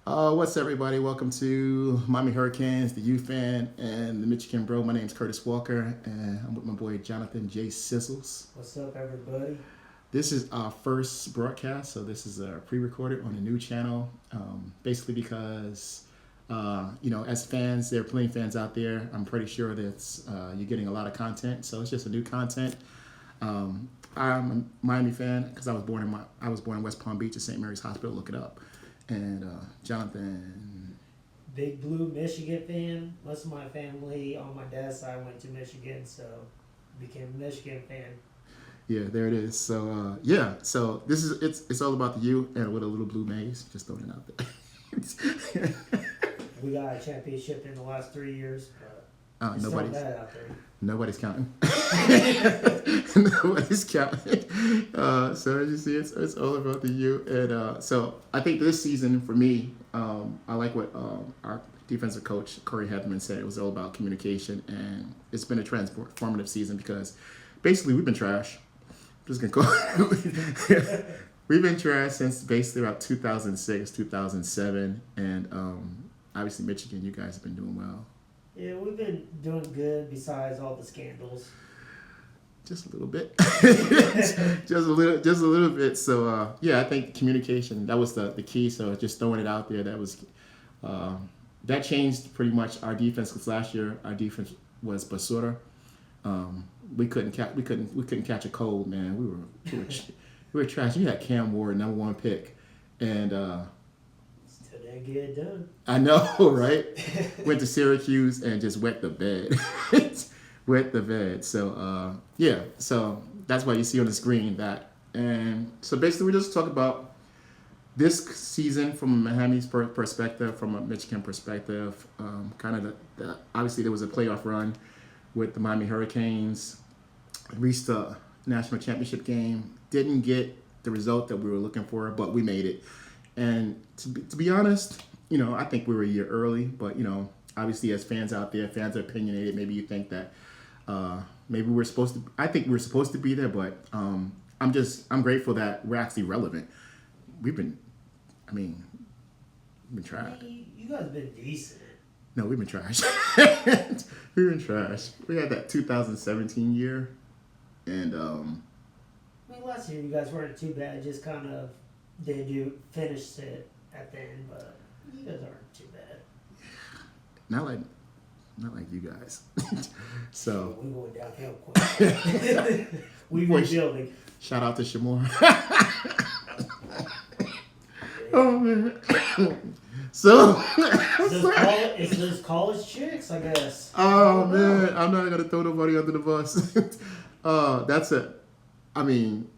What's up, everybody? Welcome to Miami Hurricanes, the U fan, and the Michigan Bro. My name's Curtis Walker, and I'm with my boy Jonathan J. Sizzles. What's up, everybody? This is our first broadcast, so this is pre-recorded on a new channel. Basically, because as fans, there are plenty of fans out there. I'm pretty sure that you're getting a lot of content, so it's just a new content. I'm a Miami fan because I was born in West Palm Beach at St. Mary's Hospital. Look it up. And Jonathan. Big Blue Michigan fan. Most of my family on my dad's side went to Michigan, so became a Michigan fan. Yeah, there it is. So so this is it's all about the U and with a little blue maze. Just throwing it out there. We got a championship in the last 3 years, but it's not Nobody's bad out there. nobody's counting. Nobody's counting. So as you see, it's all about the U. And so I think this season for me, I like what our defensive coach Corey Hedman said. It was all about communication, and it's been a transformative season because basically we've been trash. I'm just gonna call. We've been trash since basically about 2006, 2007, and obviously Michigan. You guys have been doing well. Yeah, we've been doing good besides all the scandals. Just a little bit. just a little bit. So I think communication, that was the key. So just throwing it out there, that changed pretty much our defense, because last year our defense was basura. We couldn't catch a cold, man. We were trash. You had Cam Ward, #1 pick, and Still didn't get it done. I know, right? Went to Syracuse and just wet the bed. Wet the bed. So, so that's why you see on the screen that. And so basically, we just talk about this season from Miami's perspective, from a Michigan perspective. Kind of obviously, there was a playoff run with the Miami Hurricanes, reached the national championship game, didn't get the result that we were looking for, but we made it. And to be honest, I think we were a year early, but obviously as fans out there, fans are opinionated. Maybe you think that maybe we're supposed to. I think we're supposed to be there, but I'm grateful that we're actually relevant. We've been trash. You guys been decent. No, we've been trash. We've been trash. We had that 2017 year, and Last year you guys weren't too bad. Just kind of finished it at the end, but you guys aren't too bad. not like you guys. So we going downhill quick. We rebuilding. Shout out to Shamor. Oh man. So it's those college chicks, I guess. Oh man, I'm not gonna throw nobody under the bus. That's it. I mean,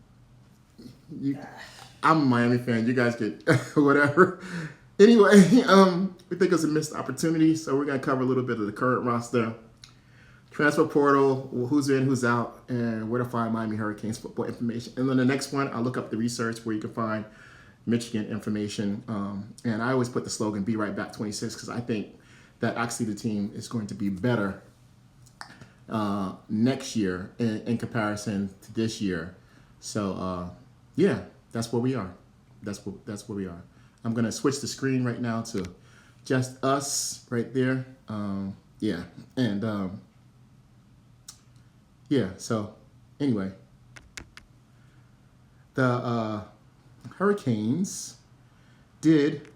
I'm a Miami fan. You guys get whatever. Anyway, we think it's a missed opportunity, so we're gonna cover a little bit of the current roster, transfer portal, who's in, who's out, and where to find Miami Hurricanes football information. And then the next one, I'll look up the research where you can find Michigan information. And I always put the slogan "Be Right Back 26" because I think that actually the team is going to be better next year in comparison to this year. So that's where we are. That's where we are. I'm gonna switch the screen right now to just us right there. So anyway, the Hurricanes did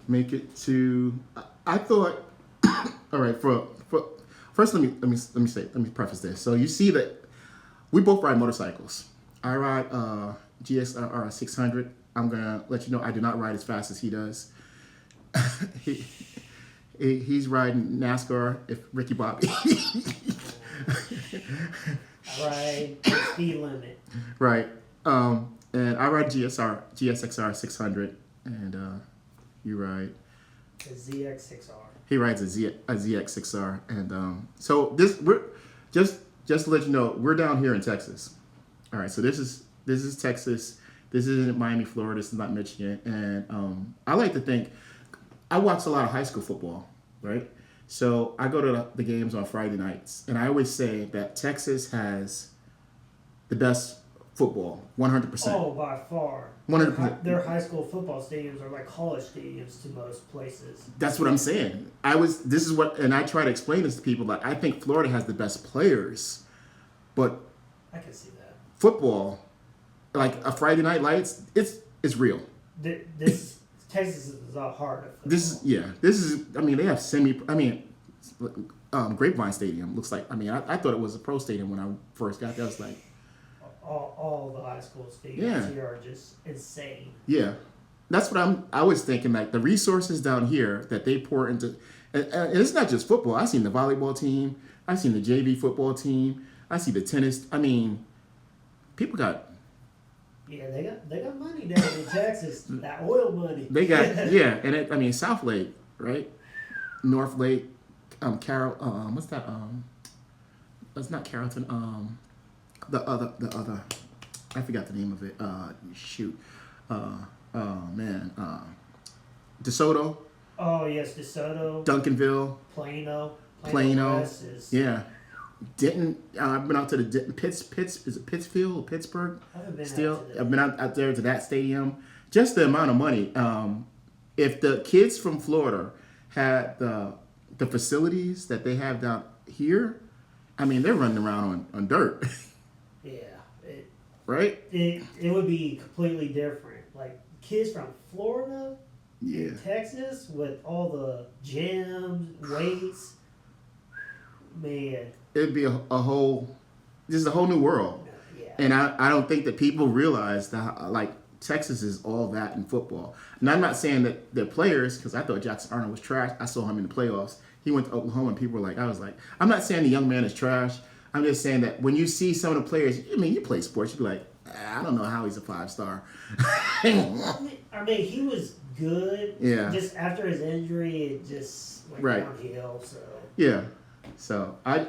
make it to. I thought. All right. For first, let me preface this. So you see that we both ride motorcycles. I ride GSR 600. I'm gonna let you know I do not ride as fast as he does. He's riding NASCAR. If Ricky Bobby. I ride the speed limit. Right. And I ride GSXR 600, and you ride the ZX6R. He rides a ZX6R, and so we're just to let you know, we're down here in Texas. All right, so this is Texas. This isn't Miami, Florida. This is not Michigan, and I like to think I watch a lot of high school football, right? So I go to the games on Friday nights, and I always say that Texas has the best football, 100%. Oh, by far. 100%. Their high school football stadiums are like college stadiums to most places. That's what I'm saying. This is what, and I try to explain this to people. Like, I think Florida has the best players, but I can see that. football, like a Friday Night Lights, it's real. This Texas is a heart of football. This is. I mean, they have Grapevine Stadium looks like. I mean, I thought it was a pro stadium when I first got there. I was like, all the high school stadiums Yeah. here are just insane. yeah, that's what I was thinking. Like the resources down here that they pour into, and it's not just football. I seen the volleyball team. I seen the JV football team. I see the tennis. I mean, people got. Yeah, they got money down in Texas. That oil money. They got and South Lake, right? North Lake, Carol. What's that? It's not Carrollton. The other. I forgot the name of it. Shoot. Oh man. DeSoto, Oh yes, DeSoto, Duncanville, Plano. Plano. West is, Yeah. Denton. I've been out to the Denton, is it Pittsfield or Pittsburgh? I haven't been Still, out to I've been out there to that stadium. Just the amount of money. If the kids from Florida had the facilities that they have down here, I mean, they're running around on dirt, yeah, right? it would be completely different. Like kids from Florida, Yeah. Texas, with all the gyms, weights, man. It'd be a whole, this is a whole new world. Yeah. And I don't think that people realize that, like, Texas is all that in football. And I'm not saying that they're players, because I thought Jackson Arnold was trash. I saw him in the playoffs. He went to Oklahoma, and people were like, I'm not saying the young man is trash. I'm just saying that when you see some of the players, I mean, you play sports, you'd be like, I don't know how he's a 5-star. I mean, he was good. Yeah. Just after his injury, it just went Right. downhill. So Yeah. So I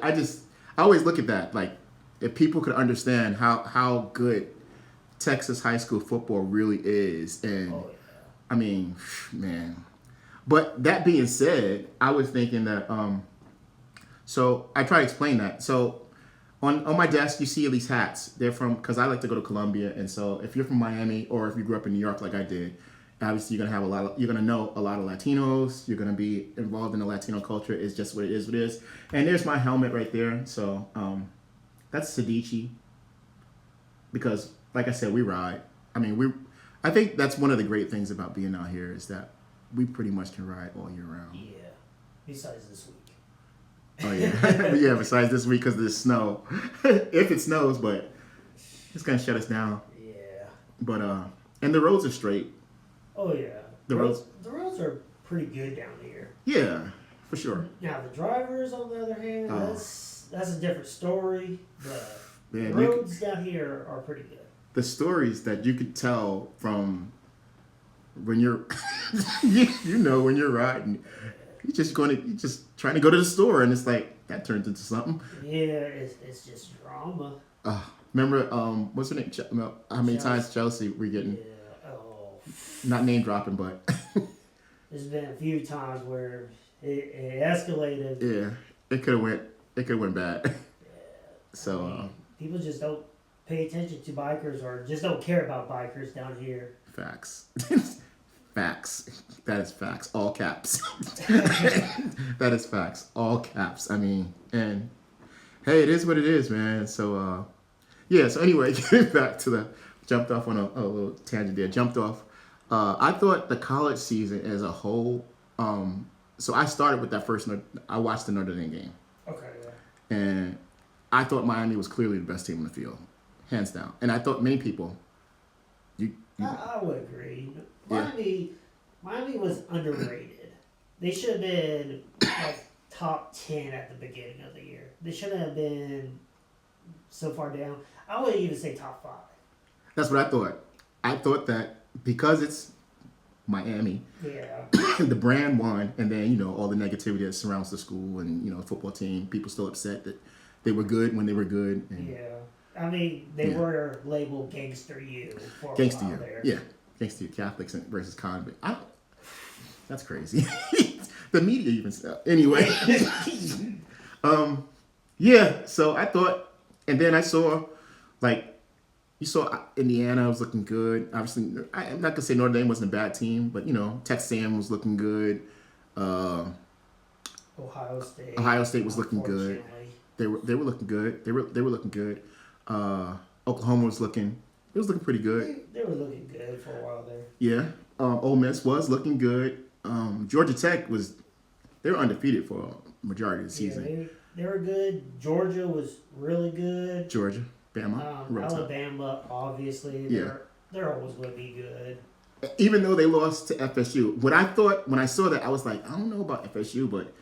always look at that, like, if people could understand how good Texas high school football really is. And oh yeah. I mean, man. But that being said, I was thinking that so I try to explain that. So on my desk you see these hats. They're from, because I like to go to Columbia, and so if you're from Miami or if you grew up in New York like I did, obviously you're gonna know a lot of Latinos. You're gonna be involved in the Latino culture. It's just what it is. And there's my helmet right there. So that's Sedici. Because like I said, we ride. I mean, I think that's one of the great things about being out here is that we pretty much can ride all year round. Yeah. Besides this week. Oh yeah, yeah. Besides this week because of the snow, if it snows, but it's gonna shut us down. Yeah. But and the roads are straight. Oh yeah. The roads are pretty good down here. Yeah, for sure. Now the drivers, on the other hand, Oh. that's a different story. But Man, the roads down here are pretty good. the stories that you could tell from when you're, you know, when you're riding, you're just trying to go to the store, and it's like that turns into something. Yeah, it's just drama. Remember, what's her name? How many Chelsea. times Chelsea we're getting, Yeah. Oh. not name dropping, but There's been a few times where it escalated. yeah, it could have went bad. So People just don't pay attention to bikers, or just don't care about bikers down here. facts. Facts. That is facts. All caps. That is facts. All caps. I mean, and hey, it is what it is, man. So, yeah. So anyway, getting back to jumped off on a little tangent there. Jumped off. I thought the college season as a whole. So I started with that first. I watched the Notre Dame game, Okay. Yeah. and I thought Miami was clearly the best team on the field, hands down. And I thought many people. I would agree. Yeah. Miami was underrated. They should have been like top 10 at the beginning of the year. They shouldn't have been so far down. I would even say top 5. That's what I thought. I thought that because it's Miami, Yeah. the brand won, and then, you know, all the negativity that surrounds the school and, you know, the football team, people still upset that they were good when they were good. And Yeah. I mean, they Yeah. were labeled Gangster U for a Gangsta while U. there. Yeah. Gangsta U, Catholics versus convict. That's crazy. The media even said. Anyway. Yeah, so I thought, and then I saw, like, you saw Indiana was looking good. Obviously, I'm not gonna say Notre Dame wasn't a bad team, but Texas A&M was looking good. Uh, Ohio State. Ohio State was looking good. Unfortunately. They were looking good. They were looking good. Oklahoma was looking. It was looking pretty good. They were looking good for a while there. Yeah. Ole Miss was looking good. Georgia Tech was. They were undefeated for a majority of the season. Yeah, they were good. Georgia was really good. Georgia, Bama, real tough. Alabama, obviously, Yeah. they're always going to be good. Even though they lost to FSU, when I saw that, I was like, I don't know about FSU, but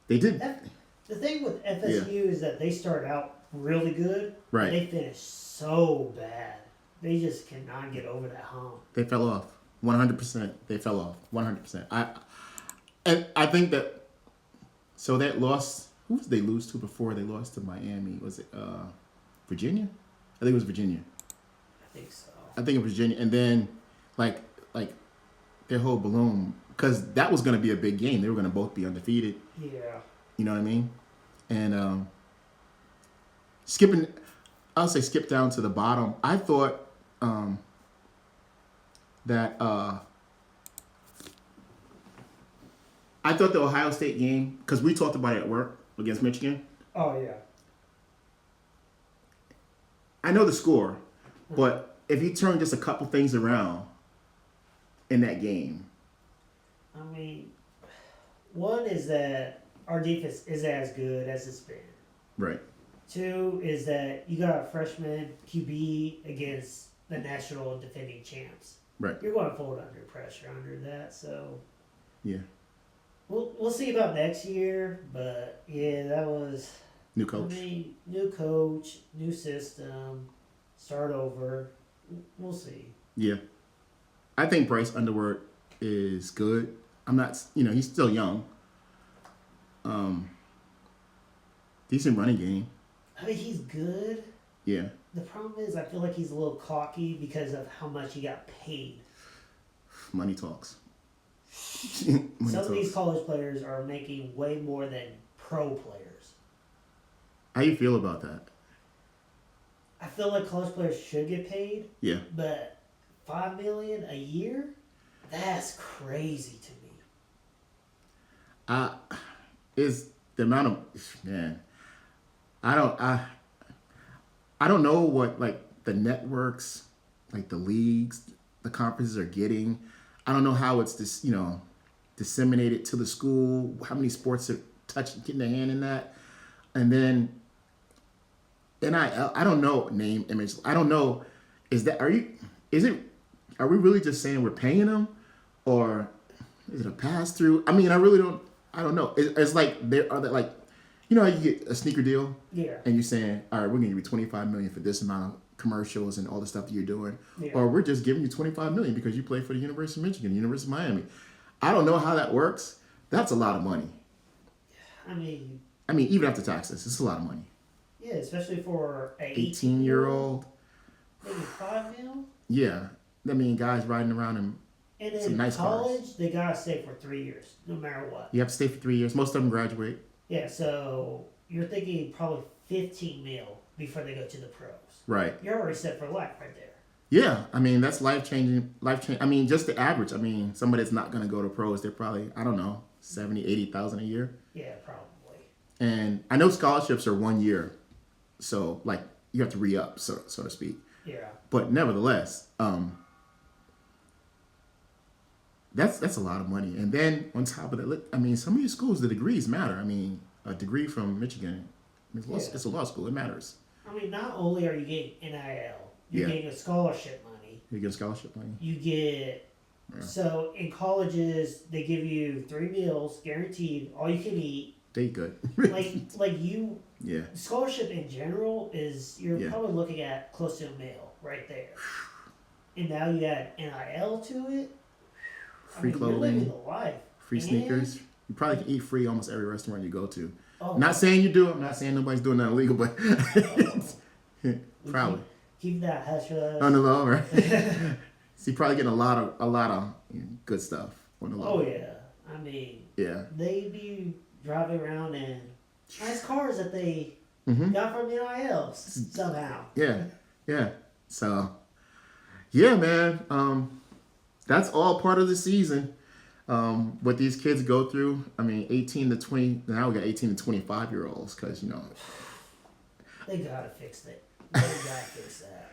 they did. The thing with FSU is that they start out really good, Right. but they finish so bad. They just cannot get over that hump. They fell off. 100%. They fell off. 100%. I think that. So that loss. Who did they lose to before they lost to Miami? Was it Virginia? I think it was Virginia. I think so. I think it was Virginia, and then like their whole balloon, because that was going to be a big game. They were going to both be undefeated. Yeah. You know what I mean? And I'll say skip down to the bottom. I thought that I thought the Ohio State game, because we talked about it at work against Michigan. Oh, yeah. I know the score, but if you turn just a couple things around in that game. I mean, one is that our defense is as good as it's been. Right. Two is that you got a freshman QB against the national defending champs. Right. You're going to fold under pressure under that, so Yeah. we'll see about next year. But yeah, that was New coach. I mean, new coach, new system, start over. We'll see. Yeah. I think Bryce Underwood is good. I'm not, he's still young. Decent running game. I mean, he's good. Yeah. The problem is, I feel like he's a little cocky because of how much he got paid. Money talks. Some of these college players are making way more than pro players. How you feel about that? I feel like college players should get paid. Yeah. But $5 million a year? That's crazy to me. Is the amount of man. I don't know what like the networks, like the leagues, the conferences are getting. I don't know how it's disseminated to the school. How many sports are getting a hand in that, and then NIL. I don't know name, image. I don't know. Are we really just saying we're paying them, or is it a pass through? I mean, I don't know. It's like there are like. You know how you get a sneaker deal? Yeah. And you're saying, all right, we're going to give you $25 million for this amount of commercials and all the stuff that you're doing. Yeah. Or we're just giving you $25 million because you play for the University of Michigan, University of Miami. I don't know how that works. That's a lot of money. I mean, even after taxes, it's a lot of money. yeah, especially for an 18-year-old. Maybe $5 million? Yeah. I mean, guys riding around in And some in nice college, cars. they got to stay for 3 years, no matter what. You have to stay for 3 years. Most of them graduate. Yeah, so you're thinking probably 15 mil before they go to the pros. Right. You're already set for life right there. Yeah, I mean that's life changing. I mean, just the average. I mean, somebody that's not going to go to pros, they're probably 70, 80,000 a year. Yeah, probably. And I know scholarships are 1 year, so like you have to re up, so to speak. Yeah. But nevertheless, that's a lot of money. And then on top of that, I mean, some of these schools, the degrees matter. I mean, a degree from Michigan, it's a law school. It matters. I mean, not only are you getting NIL, you're Yeah. getting a scholarship money. You get scholarship money. You get Yeah. so in colleges they give you 3 meals guaranteed, all you can eat. They good. like you Yeah. scholarship in general is you're Yeah. probably looking at close to $1 million right there. And now you add NIL to it. Free You're living clothing, the life. free And- sneakers. You probably can eat free almost every restaurant you go to. Oh, Not saying you do. I'm not saying nobody's doing that illegal, but probably keep that hush hush. on the low, right? So you're probably getting a lot of good stuff on the low. Oh yeah, I mean Yeah. they be driving around in nice cars that they Mhm. got from NIL somehow. Yeah. Yeah. So yeah, man. That's all part of the season. What these kids go through. I mean, 18 to 20. Now we got 18 to 25-year-olds because They gotta fix that. They gotta fix that.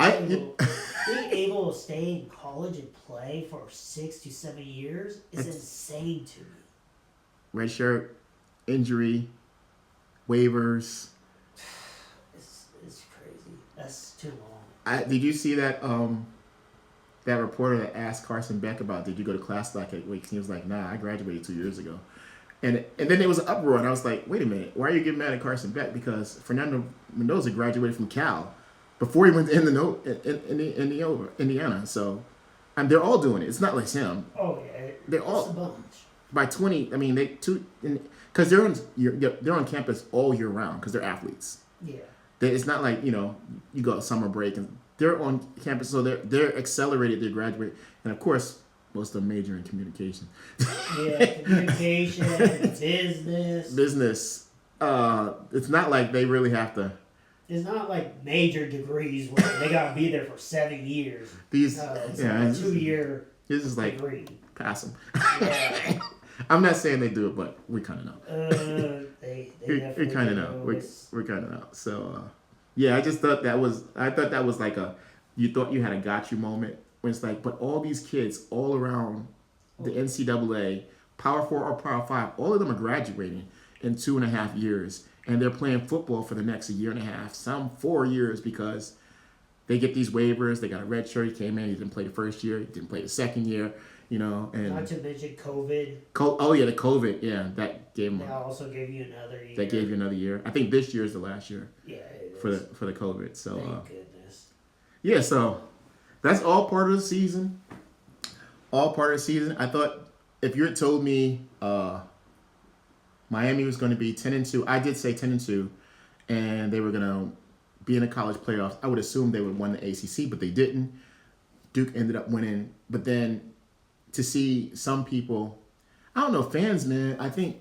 I Being able to stay in college and play for 6 to 7 years is insane to me. red shirt, injury, waivers. It's crazy. That's too long. Did you see that reporter that asked Carson Beck about did you go to class like 8 weeks? And he was like, nah, I graduated 2 years ago. And then there was an uproar, and I was like, wait a minute, why are you getting mad at Carson Beck? Because Fernando Mendoza graduated from Cal before he went to Indiana. So, and they're all doing it. It's not like him. Oh yeah, They're it's all a bunch. by 20. I mean, because they're on campus all year round because they're athletes. Yeah. It's not like you go summer break and they're on campus, so they're accelerated. They graduate, and of course, most of them major in communication. Yeah, communication, business. Business. It's not like they really have to. It's not like major degrees where they gotta be there for 7 years. These, It's yeah, like a it's 2-year this is like degree. pass them. Yeah. I'm not saying they do it, but we kind of know. They We definitely kind of know. We're kind of know. So, yeah, I just thought that was. I thought that was like you thought you had a got you moment when it's like, but all these kids all around the NCAA, Power 4 or Power 5, all of them are graduating in 2.5 years, and they're playing football for the next 1.5 years, some 4 years because they get these waivers. They got a red shirt. He came in. He didn't play the first year. He didn't play the second year. And Not to mention COVID. Oh yeah, the COVID. Yeah, that gave him. That also gave you another year. That gave you another year. I think this year is the last year. Yeah, it for is. the COVID. So Thank goodness. yeah, so that's all part of the season. All part of the season. I thought if you had told me Miami was going to be 10-2, I did say 10-2, and they were going to be in the college playoffs, I would assume they would have won the ACC, but they didn't. Duke ended up winning, but then to see some people, I don't know, fans, man. I think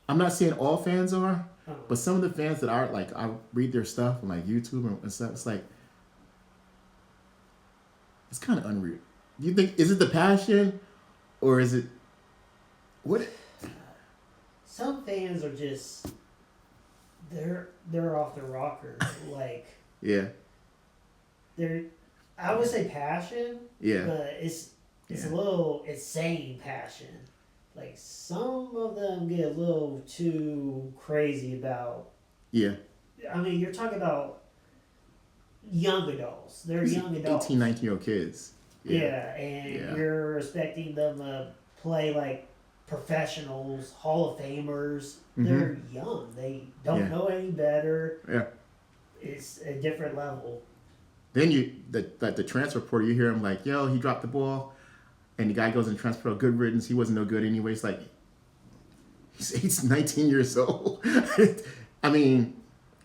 I'm not saying all fans are, but some of the fans that are like, I read their stuff on like YouTube and stuff. It's like, it's kind of unreal. Do you think is it the passion, or is it what? Some fans are just they're off their rockers. Like Yeah, they're I would say passion, yeah, but it's Yeah. a little insane passion. Like some of them get a little too crazy about. yeah. I mean, you're talking about young adults. They're young adults. 18, 19-year-old kids. Yeah, and Yeah. you're expecting them to play like professionals, Hall of Famers. They're young. They don't Yeah. know any better. Yeah. It's a different level. Then the transfer portal, you hear him like, yo, he dropped the ball, and the guy goes in transfer portal, good riddance. He wasn't no good anyway. It's like he's 19 years old. I mean,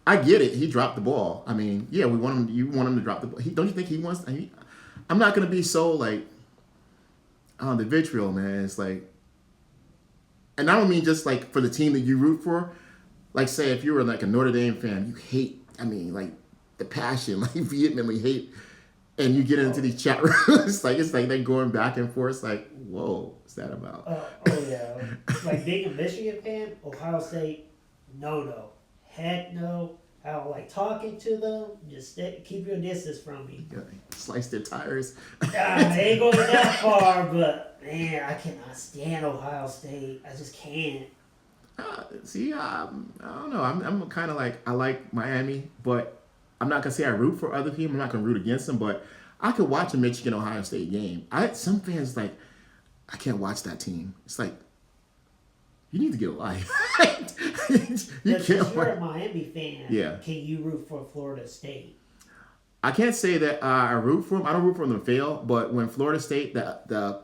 I get it. He dropped the ball. I mean, yeah, we want him. You want him to drop the ball. Don't you think he wants? I'm not gonna be so like, the vitriol, man. It's like, and I don't mean just like for the team that you root for. Like, say if you were like a Notre Dame fan, you hate. I mean, like the passion, like vehemently hate, and you get into these chat rooms. it's like they're going back and forth. It's like, whoa, what's that about? Oh yeah, like being a Michigan fan, Ohio State, no, heck no. I don't like talking to them. Just keep your distance from me. Slice their tires. I ain't going that far, but man, I cannot stand Ohio State. I just can't. I don't know. I'm kind of like, I like Miami, but I'm not gonna say I root for other people. I'm not gonna root against them, but I could watch a Michigan Ohio State game. Some fans like, I can't watch that team. It's like, you need to get a life. you But can't. since you're Watch. a Miami fan, Yeah. can you root for Florida State? I can't say that I root for them. I don't root for them to fail. But when Florida State the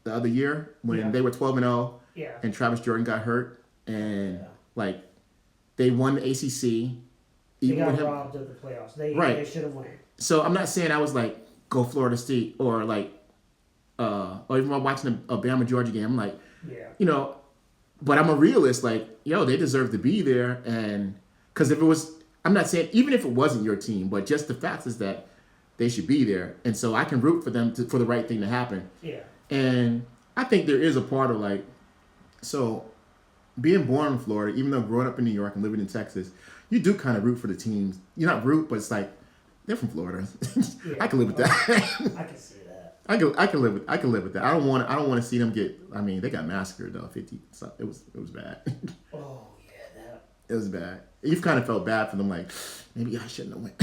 other year when they were 12-0, Yeah. and Travis Jordan got hurt, and Yeah. like they won the ACC. They Even got with him, robbed of the playoffs. They should have won. so I'm not saying I was like go Florida State or like or even while watching a Bama Georgia game, I'm like, Yeah. but I'm a realist. Like, yo, they deserve to be there, and because if it was, I'm not saying even if it wasn't your team, but just the fact is that they should be there, and so I can root for them for the right thing to happen. Yeah. And I think there is a part of like, so being born in Florida, even though growing up in New York and living in Texas, you do kind of root for the teams. You're not root, but it's like they're from Florida. Yeah. I can live with that. I can see that. I can live with that. I don't want to see them get. I mean, they got massacred though. 50. So it was bad. Oh yeah, that. It was bad. You've kind of felt bad for them. Like maybe I shouldn't have went.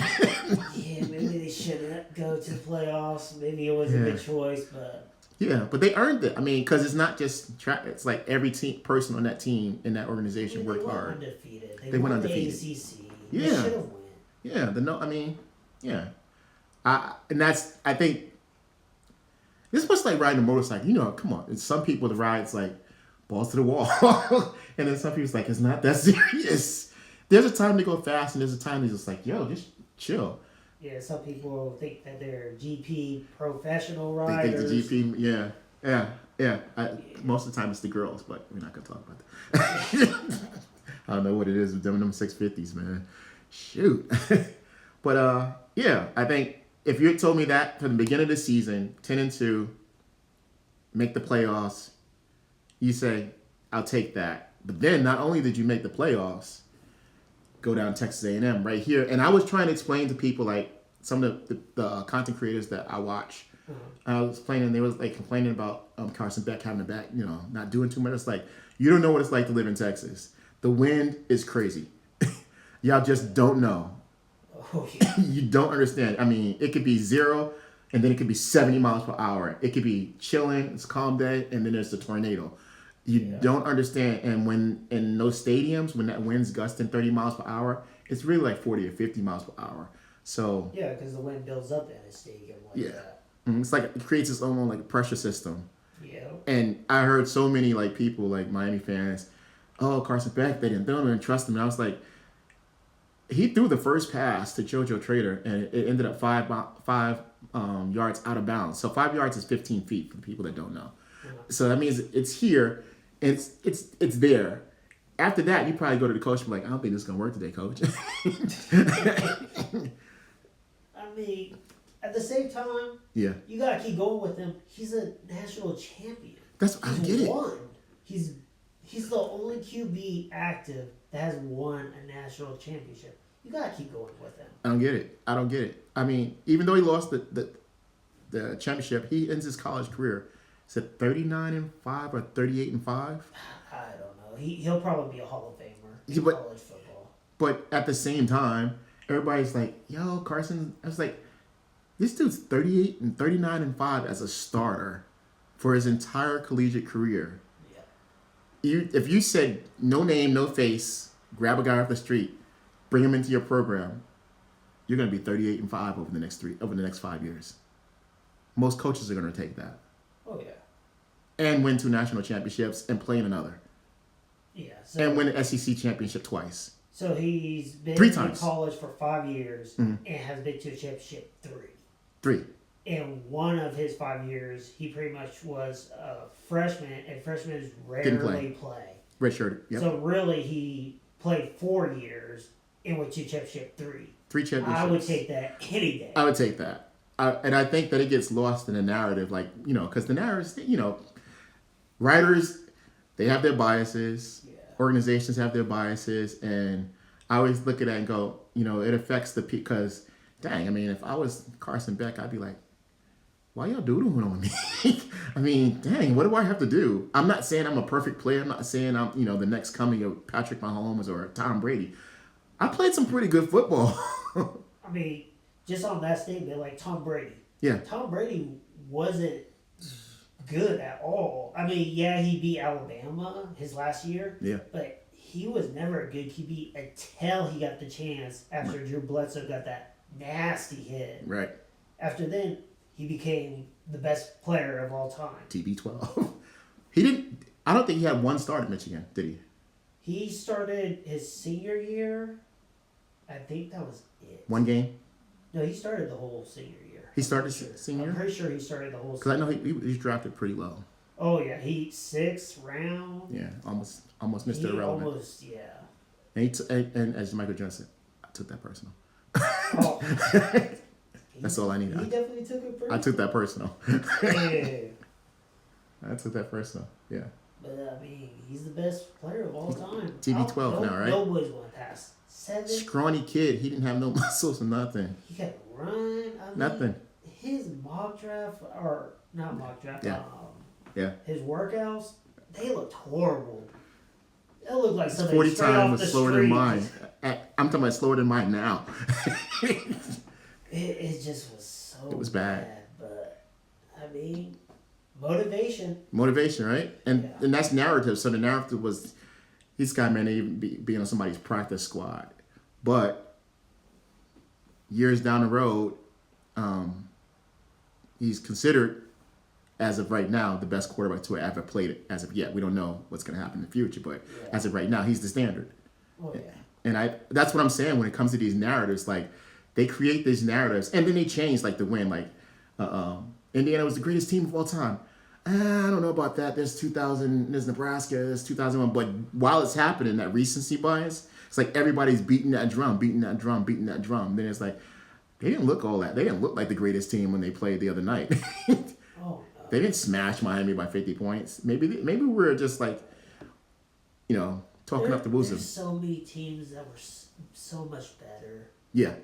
Yeah, maybe they shouldn't go to the playoffs. Maybe it was a good choice, but. Yeah, but they earned it. I mean, because it's not just it's like every person on that team in that organization worked hard. Undefeated. They went won undefeated. The ACC. Yeah. They should have won. Yeah, I mean, yeah. I think this was like riding a motorcycle. You know, come on. It's some people the ride's like balls to the wall, and then some people's like it's not that serious. There's a time to go fast, and there's a time to just like yo, just chill. Yeah, some people think that they're GP professional They riders. think the GP, yeah. Most of the time it's the girls, but we're not gonna talk about that. I don't know what it is with them 650s, man. Shoot. But yeah, I think if you had told me that from the beginning of the season, 10-2, make the playoffs, you say, I'll take that. But then not only did you make the playoffs, go down Texas A&M right here. And I was trying to explain to people, like some of the content creators that I watch, I was playing and they was like complaining about Carson Beck having a back, not doing too much. It's like, you don't know what it's like to live in Texas. The wind is crazy. Y'all just don't know. Oh, yeah. You don't understand. I mean, it could be 0 and then it could be 70 miles per hour. It could be chilling, it's a calm day, and then there's the tornado. You don't understand. And when in those stadiums, when that wind's gusting 30 miles per hour, it's really like 40 or 50 miles per hour. So Yeah, because the wind builds up in a stadium like that. it's like it creates its own like pressure system. Yeah. And I heard so many like people like Miami fans, oh, Carson Beck, they don't even trust him. And I was like, he threw the first pass to JoJo Trader, and it ended up five yards out of bounds. So 5 yards is 15 feet for the people that don't know. So that means it's here, and it's there. After that, you probably go to the coach and be like, I don't think this is gonna work today, coach. I mean, at the same time, Yeah, you gotta keep going with him. He's a national champion. I get it. Won. He's the only QB active that has won a national championship. You gotta keep going with him. I don't get it. I mean, even though he lost the championship, he ends his college career. Is it 39-5 or 38-5? I don't know. He'll probably be a Hall of Famer in Yeah, but- college football. But at the same time, everybody's like, yo, Carson. I was like, this dude's 38 and 39-5 as a starter for his entire collegiate career. Yeah. If you said no name, no face, grab a guy off the street, bring him into your program, you're gonna be 38-5 over the next 5 years. Most coaches are gonna take that Oh yeah. and win 2 national championships and play in another Yeah. So, and win an SEC championship twice. so he's been 3 in times. college for 5 years and has been to a championship 3. 3. In one of his 5 years, he pretty much was a freshman, and freshmen Didn't rarely play. Redshirt. Yep. So really, he played 4 years and went to championship 3. 3 championships. I would take that any day. I would take that. And I think that it gets lost in the narrative, like, because the narratives, writers, they have their biases. Yeah. Organizations have their biases. And I always look at that and go, it affects because, dang, I mean, if I was Carson Beck, I'd be like, why y'all doodling on me? I mean, dang, what do I have to do? I'm not saying I'm a perfect player. I'm not saying I'm, the next coming of Patrick Mahomes or Tom Brady. I played some pretty good football. I mean, just on that statement, like Tom Brady. Yeah. Tom Brady wasn't good at all. I mean, yeah, he beat Alabama his last year. Yeah. But he was never a good QB until he got the chance after Drew Bledsoe got that nasty hit. Right. After then, he became the best player of all time. TB12. I don't think he had one start at Michigan, did he? He started his senior year. I think that was it. One game? No, he started the whole senior year. He started I'm pretty senior? I'm pretty sure he started the whole Because I senior know he was drafted pretty low. Oh, yeah. He 6th round. Yeah, almost Mr. He Irrelevant. almost, yeah. And as Michael Johnson said, I took that personal. Oh, That's all I need. He definitely took it personal. I took that personal. Yeah. I took that personal. Yeah. But I mean, he's the best player of all time. TB12 now, right? Nobody's going past 7. Scrawny kid. He didn't have no muscles or nothing. He could run. I mean, Nothing. His mock draft, or not mock draft, Yeah. Yeah. his workworkouts, they looked horrible. It looked like His something 40 straight time off was the slower street. than mine. I'm talking about slower than mine now. It just was so It was bad. But, I mean, motivation. Motivation, right? And Yeah. and that's narrative. So the narrative was this guy may not even be on somebody's practice squad. But years down the road, he's considered, as of right now, the best quarterback to ever played it. As of yet, we don't know what's going to happen in the future, but Yeah. as of right now, he's the standard. Oh, yeah. And that's what I'm saying when it comes to these narratives. Like, they create these narratives, and then they change, like, the win. Like, Indiana was the greatest team of all time. I don't know about that. There's 2000, there's Nebraska, there's 2001. But while it's happening, that recency bias, it's like everybody's beating that drum. Then it's like, they didn't look all that. They didn't look like the greatest team when they played the other night. Oh, no. They didn't smash Miami by 50 points. Maybe we're just like, talking up the boozem. There's so many teams that were so much better. Yeah.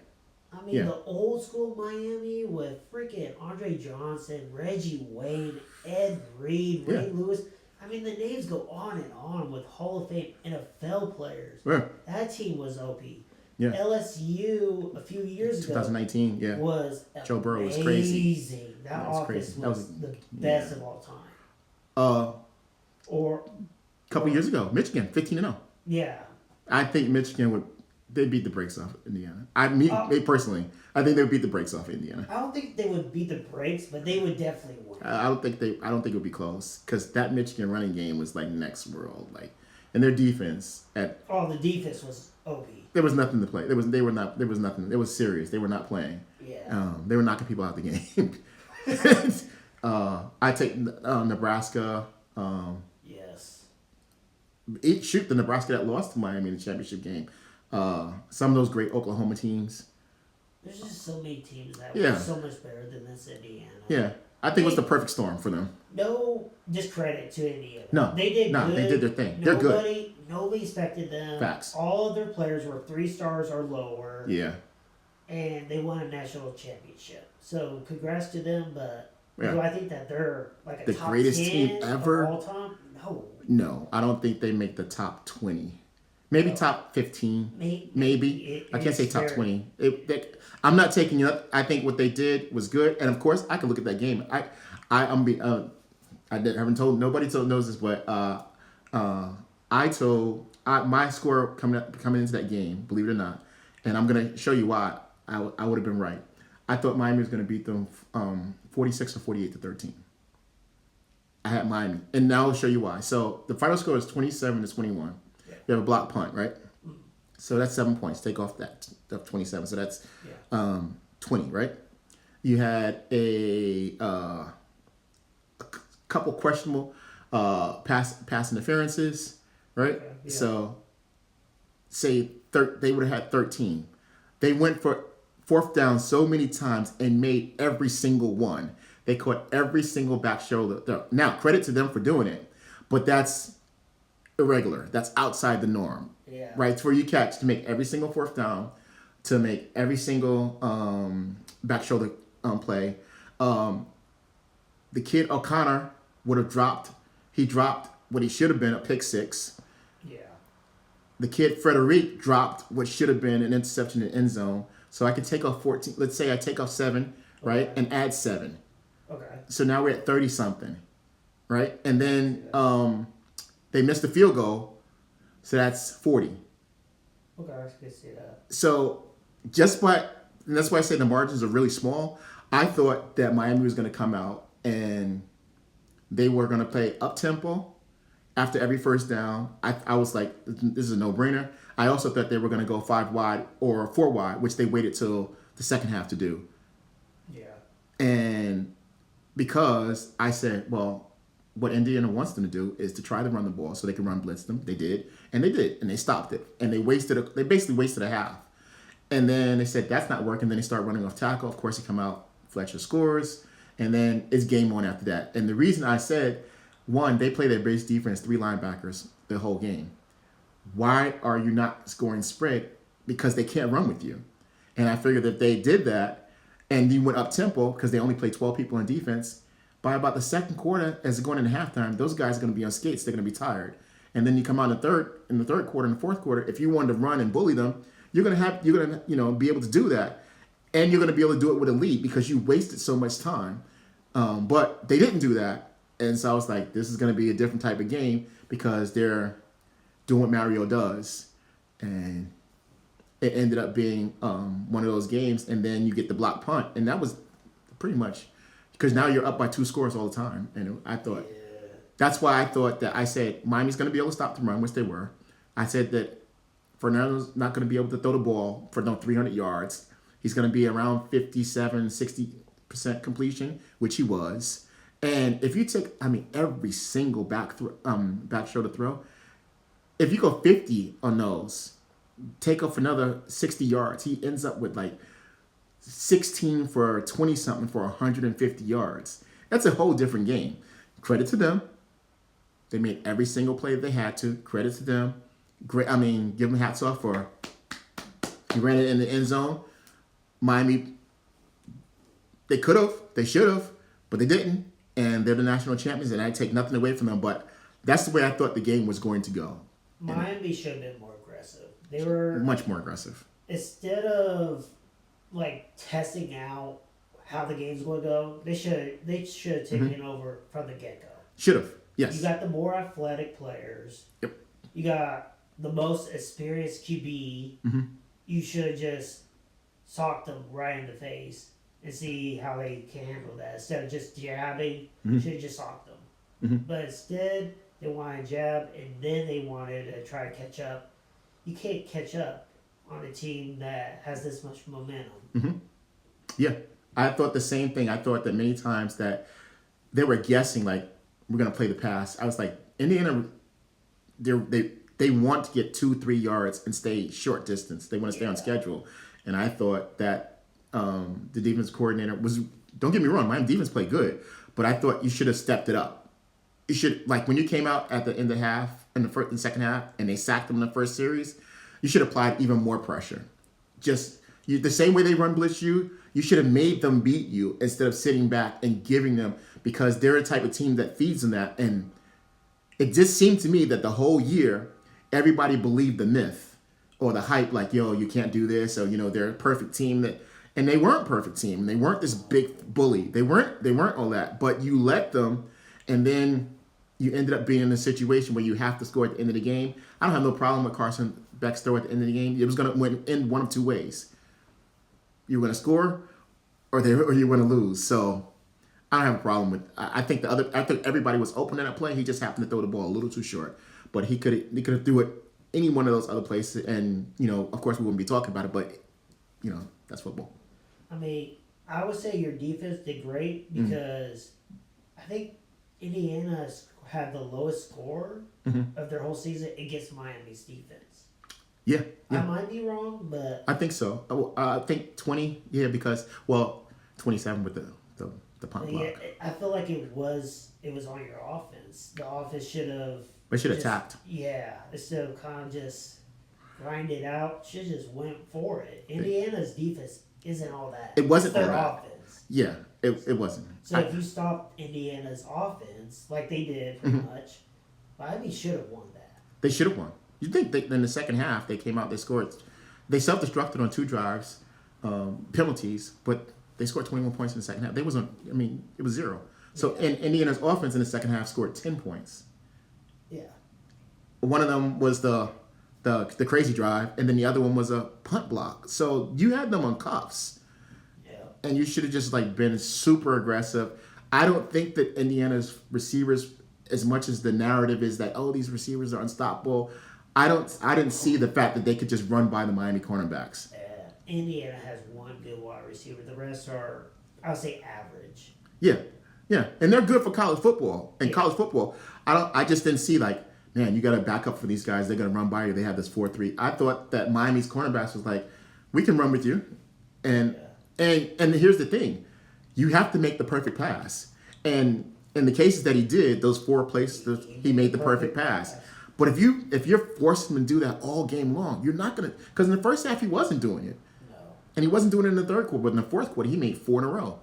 I mean, Yeah. the old school Miami with freaking Andre Johnson, Reggie Wayne, Ed Reed, Ray Yeah. Lewis. I mean, the names go on and on with Hall of Fame NFL players. Yeah. That team was OP. Yeah. LSU a few years ago 2019, yeah. was Joe Burrow was crazy. amazing. That That was offense crazy. That was, was- the best yeah. of all time. A Or, couple years ago, Michigan, 15-0. yeah. I think Michigan they beat the brakes off Indiana. Me personally, I think they would beat the brakes off Indiana. I don't think they would beat the brakes, but they would definitely win. I don't think it would be close because that Michigan running game was like next world. Like, and their defense the defense was OP. there was nothing to play. There was nothing. It was serious. They were not playing. Yeah. They were knocking people out the game. I take Nebraska. Yes. The Nebraska that lost to Miami in the championship game. Some of those great Oklahoma teams. There's just so many teams that Yeah. were so much better than this Indiana. Yeah, I think it was the perfect storm for them. No discredit to Indiana. No, They did good. they did their thing. They're good. Nobody expected them. Facts. All of their players were 3 stars or lower. Yeah, And they won a national championship. So congrats to them, but Yeah. do I think that they're like a The top greatest 10 team ever? of all time? No. no, I don't think they make the top 20. Maybe top 15. Maybe. I can't say top 20. I'm not taking it up. I think what they did was good, and of course, I can look at that game. I haven't told nobody knows this, but my score coming into that game. Believe it or not, and I'm gonna show you why I would have been right. I thought Miami was gonna beat them 46 or 48-13. I had Miami, and now I'll show you why. So the final score is 27-21. You have a block punt, right? So that's 7 points. Take off that 27. So that's 20, right? You had a couple questionable pass interferences, right? Okay, yeah. So say they would have had 13. They went for fourth down so many times and made every single one. They caught every single back shoulder. Now, credit to them for doing it, but that's irregular. That's outside the norm. Yeah. Right? It's where you catch to make every single fourth down, to make every single back shoulder play. The kid O'Connor would have dropped. He dropped what he should have been a pick 6. Yeah. The kid Frederic dropped what should have been an interception in the end zone. So I could take off 14. Let's say I take off 7, right, and add 7. Okay. So now we're at 30 something, right? And then they missed the field goal, so that's 40. Okay, I can see that. So and that's why I say the margins are really small. I thought that Miami was going to come out and they were going to play up tempo after every first down. I was like, this is a no brainer. I also thought they were going to go 5 wide or 4 wide, which they waited till the second half to do. Yeah. And because I said, well, what Indiana wants them to do is to try to run the ball so they can run blitz them. They did, and they stopped it, and they basically wasted a half. And then they said that's not working. Then they start running off tackle. Of course, he come out. Fletcher scores, and then it's game on after that. And the reason I said, one, they play their base defense, 3 linebackers the whole game. Why are you not scoring spread? Because they can't run with you. And I figured if they did that, and you went up tempo because they only play 12 people on defense, by about the second quarter, as they're going into halftime, those guys are going to be on skates. They're going to be tired. And then you come out in the third quarter, in the fourth quarter. If you wanted to run and bully them, you're gonna be able to do that, and you're gonna be able to do it with a lead because you wasted so much time. But they didn't do that, and so I was like, this is gonna be a different type of game because they're doing what Mario does, and it ended up being one of those games. And then you get the block punt, and that was pretty much because now you're up by 2 scores all the time. And I thought that's why I thought that I said Miami's gonna be able to stop the run, which they were. I said that Fernando's not going to be able to throw the ball for 300 yards. He's going to be around 57, 60% completion, which he was. And if you take, every single back shoulder throw, if you go 50 on those, take off another 60 yards, he ends up with like 16 for 20 something for 150 yards. That's a whole different game. Credit to them. They made every single play that they had to. Credit to them. Great. Give them hats off for he ran it in the end zone. Miami, they could have, they should have, but they didn't, and they're the national champions. And I take nothing away from them, but that's the way I thought the game was going to go. Miami should have been more aggressive. They were much more aggressive. Instead of like testing out how the game's going to go, they should have taken over from the get go. Should have. Yes. You got the more athletic players. Yep. You got the most experienced QB. Mm-hmm. You should have just socked them right in the face and see how they can handle that. Instead of just jabbing, you should have just socked them. Mm-hmm. But instead, they wanted to jab, and then they wanted to try to catch up. You can't catch up on a team that has this much momentum. Mm-hmm. Yeah. I thought the same thing. I thought that many times that they were guessing, like, we're going to play the pass. I was like, Indiana, they want to get 2-3 yards and stay short distance. They want to stay on schedule. And I thought that the defense coordinator was, don't get me wrong, my defense played good, but I thought you should have stepped it up. You should, like when you came out at the end of the half, in the second half, and they sacked them in the first series, you should have applied even more pressure. The same way they run blitz you should have made them beat you instead of sitting back and giving them, because they're a type of team that feeds on that. And it just seemed to me that the whole year, everybody believed the myth or the hype, like, yo, you can't do this, or, they're a perfect team. And they weren't a perfect team. They weren't this big bully. They weren't all that. But you let them, and then you ended up being in a situation where you have to score at the end of the game. I don't have no problem with Carson Beck's throw at the end of the game. It was going to end one of two ways. You were going to score, or you were going to lose. So I don't have a problem with. I think everybody was open in that play. He just happened to throw the ball a little too short. But he could have threw it any one of those other places, and of course we wouldn't be talking about it. But that's football. I would say your defense did great because I think Indiana had the lowest score of their whole season against Miami's defense. Yeah. I might be wrong, but I think so. I think 20. Yeah, because 27 with the punt block. Yeah, I feel like it was on your offense. The offense should have. They should have tapped. Yeah, instead of kind of just grind it out, should just went for it. Indiana's defense isn't all that. It wasn't their all that. Offense. Yeah, it wasn't. So if you stop Indiana's offense like they did pretty much, Miami should have won that. They should have won. You think in the second half they came out, they scored, they self-destructed on 2 drives, penalties, but they scored 21 points in the second half. It was 0. So and Indiana's offense in the second half scored 10 points. Yeah. One of them was the crazy drive, and then the other one was a punt block. So you had them on cuffs. Yeah. And you should have just been super aggressive. I don't think that Indiana's receivers, as much as the narrative is that, oh, these receivers are unstoppable, I didn't see the fact that they could just run by the Miami cornerbacks. Indiana has one good wide receiver. The rest are, I would say, average. Yeah, and they're good for college football. And college football, I just didn't see man, you got to back up for these guys. They're going to run by you. They have this 4-3. I thought that Miami's cornerbacks was we can run with you, and and here's the thing, you have to make the perfect pass, and in the cases that he did, those 4 places he made the perfect pass. But if you're forcing him to do that all game long, you're not gonna, because in the first half he wasn't doing it, No. and he wasn't doing it in the third quarter. But in the fourth quarter, he made 4 in a row.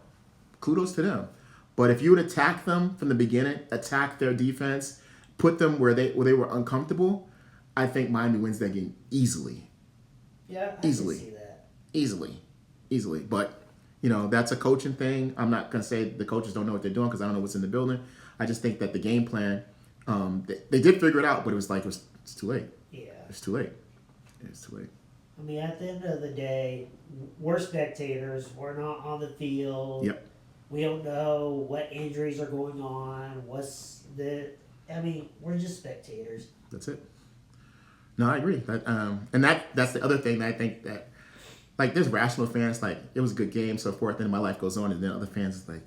Kudos to them. But if you would attack them from the beginning, attack their defense, put them where they were uncomfortable, I think Miami wins that game easily. Yeah, I Easily. can see that. Easily. But that's a coaching thing. I'm not gonna say the coaches don't know what they're doing because I don't know what's in the building. I just think that the game plan, they did figure it out, but it was like it's too late. Yeah. It's too late. It's too late. I mean, at the end of the day, we're spectators. We're not on the field. Yep. We don't know what injuries are going on. I mean, we're just spectators. That's it. No, I agree. That's the other thing that I think that, like, there's rational fans, like, it was a good game, so forth, and my life goes on, and then other fans is like,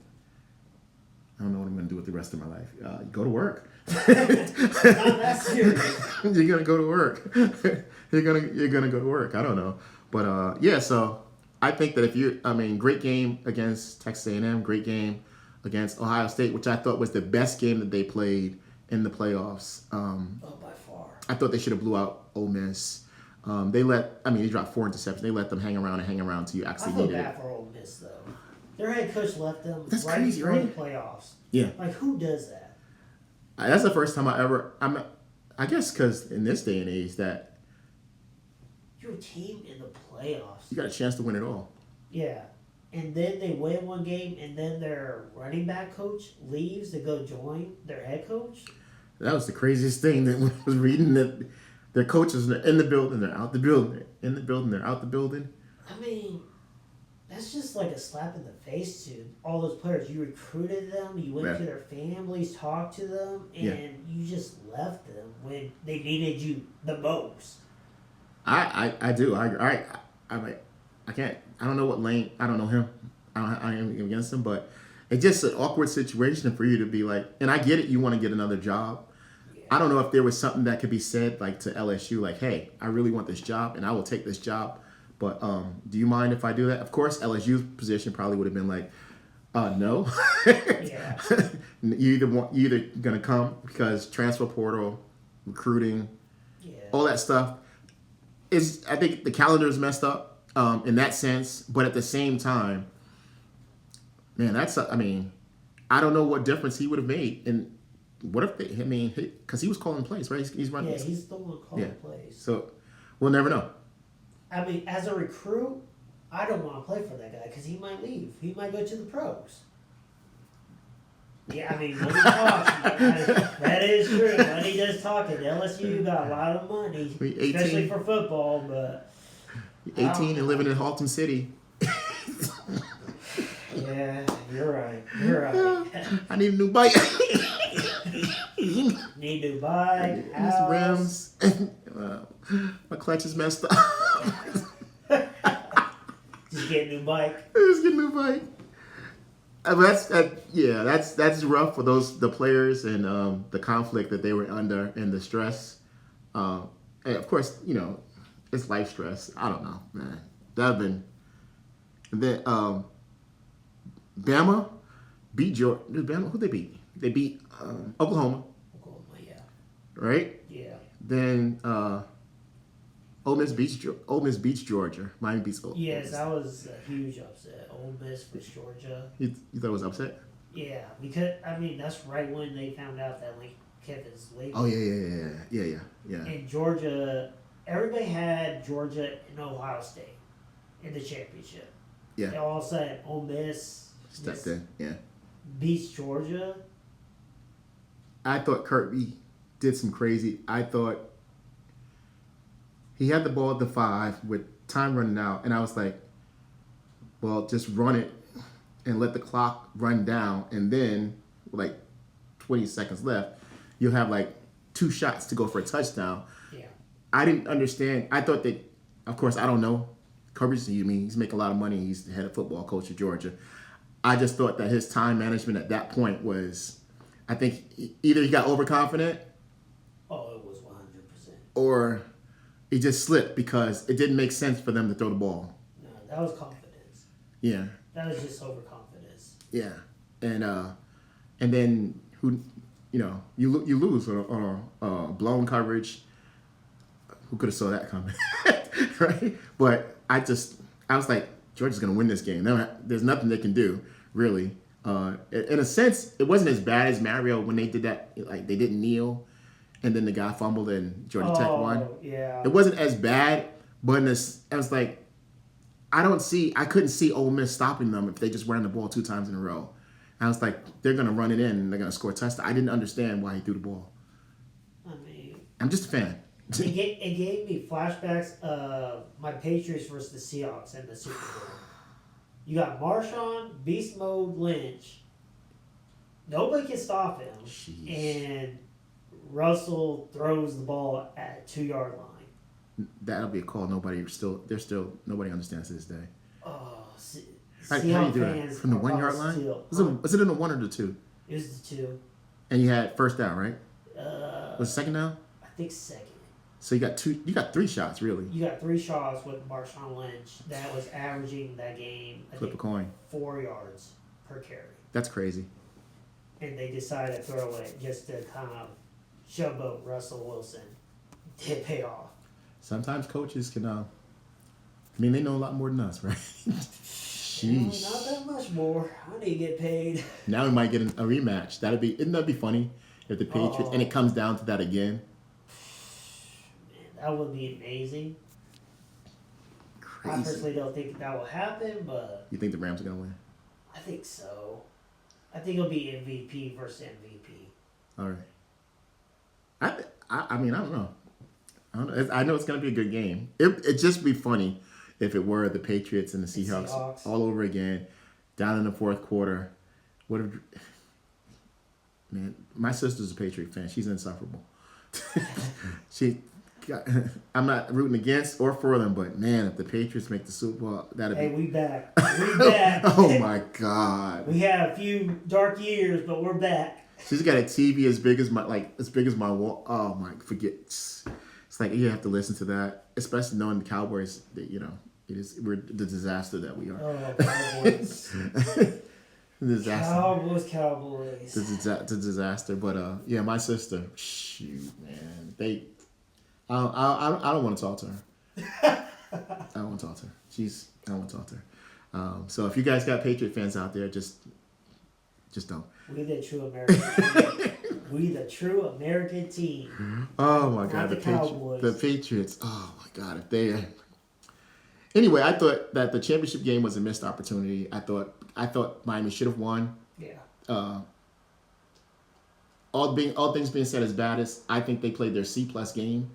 I don't know what I'm going to do with the rest of my life. Go to work. Not that serious. You're gonna go to work. you're gonna go to work. I don't know, but yeah. So I think that great game against Texas A&M, great game against Ohio State, which I thought was the best game that they played in the playoffs. Oh, by far. I thought they should have blew out Ole Miss. They dropped 4 interceptions. They let them hang around until you I actually feel needed bad it. for Ole Miss though. Their head coach left them That's right crazy, before right? the playoffs. Yeah, Like, who does that? that's the first time I guess because in this day and age that Your team in the playoffs. you got a chance to win it all. Yeah. And then they win one game, and then their running back coach leaves to go join their head coach. That was the craziest thing that when I was reading that their coaches are in the building, they're out the building, in the building, they're out the building. I mean, that's just like a slap in the face to all those players. You recruited them, you went Yeah. to their families, talked to them, and Yeah. you just left them when they needed you the most. I do. I can't. I don't know what Lane. I don't know him. I am against him, but it's just an awkward situation for you to be like. And I get it. You want to get another job. Yeah. I don't know if there was something that could be said like to LSU, like, "Hey, I really want this job, and I will take this job. But do you mind if I do that?" Of course, LSU's position probably would have been like, "No." Yeah. you either gonna come because transfer portal, recruiting, Yeah. all that stuff. I think the calendar is messed up in that sense, but at the same time, man, I don't know what difference he would have made. And what if because he was calling plays, right? He's running. Yeah, he's the one calling plays. So we'll never know. I mean, as a recruit, I don't want to play for that guy because he might leave. He might go to the pros. Yeah, I mean, money talks. That is true. Money does talk. At LSU, got a lot of money, We 18. especially for football. But 18 and living in Haltom City. yeah, you're right. You're right. I need a new bike. Need to buy These house. rims. My clutch is messed up. Just get a new bike. Just get a new bike. That's rough for the players and the conflict that they were under and the stress. And of course, it's life stress. I don't know, man. That'd been. And then Bama beat Georgia. Bama, who they beat? They beat Oklahoma, Oklahoma, yeah. right? Yeah. Then Ole Miss beats Georgia. Miami beats Ole Yes, Miss. that was a huge upset. Ole Miss versus Georgia. You thought it was upset? Yeah, because that's right when they found out that Lane Kiffin's leaving. Oh yeah. And Georgia, everybody had Georgia and Ohio State in the championship. Yeah. And all of a sudden, Ole Miss Stepped in. Yeah. beats Georgia. I thought Kirby did some crazy. I thought he had the ball at the 5 with time running out, and I was like, well, just run it and let the clock run down, and then like 20 seconds left, you'll have like 2 shots to go for a touchdown. Yeah. I didn't understand. I thought that, of course, I don't know. Kirby's, he's making a lot of money. He's the head football coach of Georgia. I just thought that his time management at that point was, I think either he got overconfident Oh, it was 100%. or He just slipped because it didn't make sense for them to throw the ball. No, that was confidence. Yeah, That was just overconfidence. yeah, and then you lose on a blown coverage. Who could have saw that coming, right? But I was like, Georgia's gonna win this game. There's nothing they can do really. In a sense, it wasn't as bad as Mario when they did that. Like they didn't kneel, and then the guy fumbled and Georgia Tech won. Yeah. It wasn't as bad, but I was like, I couldn't see Ole Miss stopping them if they just ran the ball 2 times in a row. I was like, they're gonna run it in and they're gonna score a touchdown. I didn't understand why he threw the ball. I mean, I'm just a fan. it gave me flashbacks of my Patriots versus the Seahawks in the Super Bowl. You got Marshawn, Beast Mode Lynch. Nobody can stop him. Jeez. And Russell throws the ball at 2-yard line. That'll be a call. Nobody understands to this day. Oh, How do you do that? From the 1 yard line? Was it in the 1 or the 2? It was the 2. And you had first down, right? Was it second down? I think second. So you got 3 shots really. You got 3 shots with Marshawn Lynch that was averaging that game. Flip a coin. 4 yards per carry. That's crazy. And they decided to throw it just to kind of showboat Russell Wilson. Did pay off. Sometimes coaches can. They know a lot more than us, right? Sheesh. Not that much more. I need to get paid. Now we might get a rematch. Isn't that be funny if the Patriots and it comes down to that again? Man, that would be amazing. Crazy. I personally don't think that will happen, but You think the Rams are gonna win? I think so. I think it'll be MVP versus MVP. All right. I mean I don't know. I know it's gonna be a good game. It'd just be funny if it were the Patriots and the Seahawks all over again, down in the 4th quarter. What if? Man, my sister's a Patriot fan. She's insufferable. I'm not rooting against or for them, but man, if the Patriots make the Super Bowl, that'd be. Hey, we back. We back. Oh my God. We had a few dark years, but we're back. She's got a TV as big as my wall. Oh my, forget. It's like you have to listen to that, especially knowing the Cowboys. We're the disaster that we are. Oh, Cowboys. Disaster. Cowboys. The disaster. But yeah, my sister. Shoot, man. I don't want to talk to her. I don't want to talk to her. I don't want to talk to her. So if you guys got Patriot fans out there, just don't. We the true American team. We the true American team. Oh my God, the Cowboys. The Patriots. Oh my God, if they. Anyway, I thought that the championship game was a missed opportunity. I thought Miami should have won. Yeah. All things being said, as bad as I think they played their C+ game,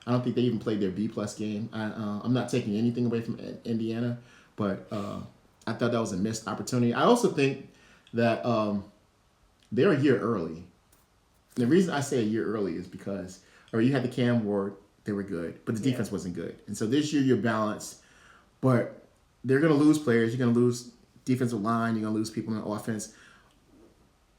I don't think they even played their B+ game. I'm not taking anything away from Indiana, but I thought that was a missed opportunity. I also think that they're a year early. The reason I say a year early is because, you had the Cam Ward, they were good, but the defense wasn't good. And so this year you're balanced, but they're going to lose players. You're going to lose defensive line. You're going to lose people in the offense.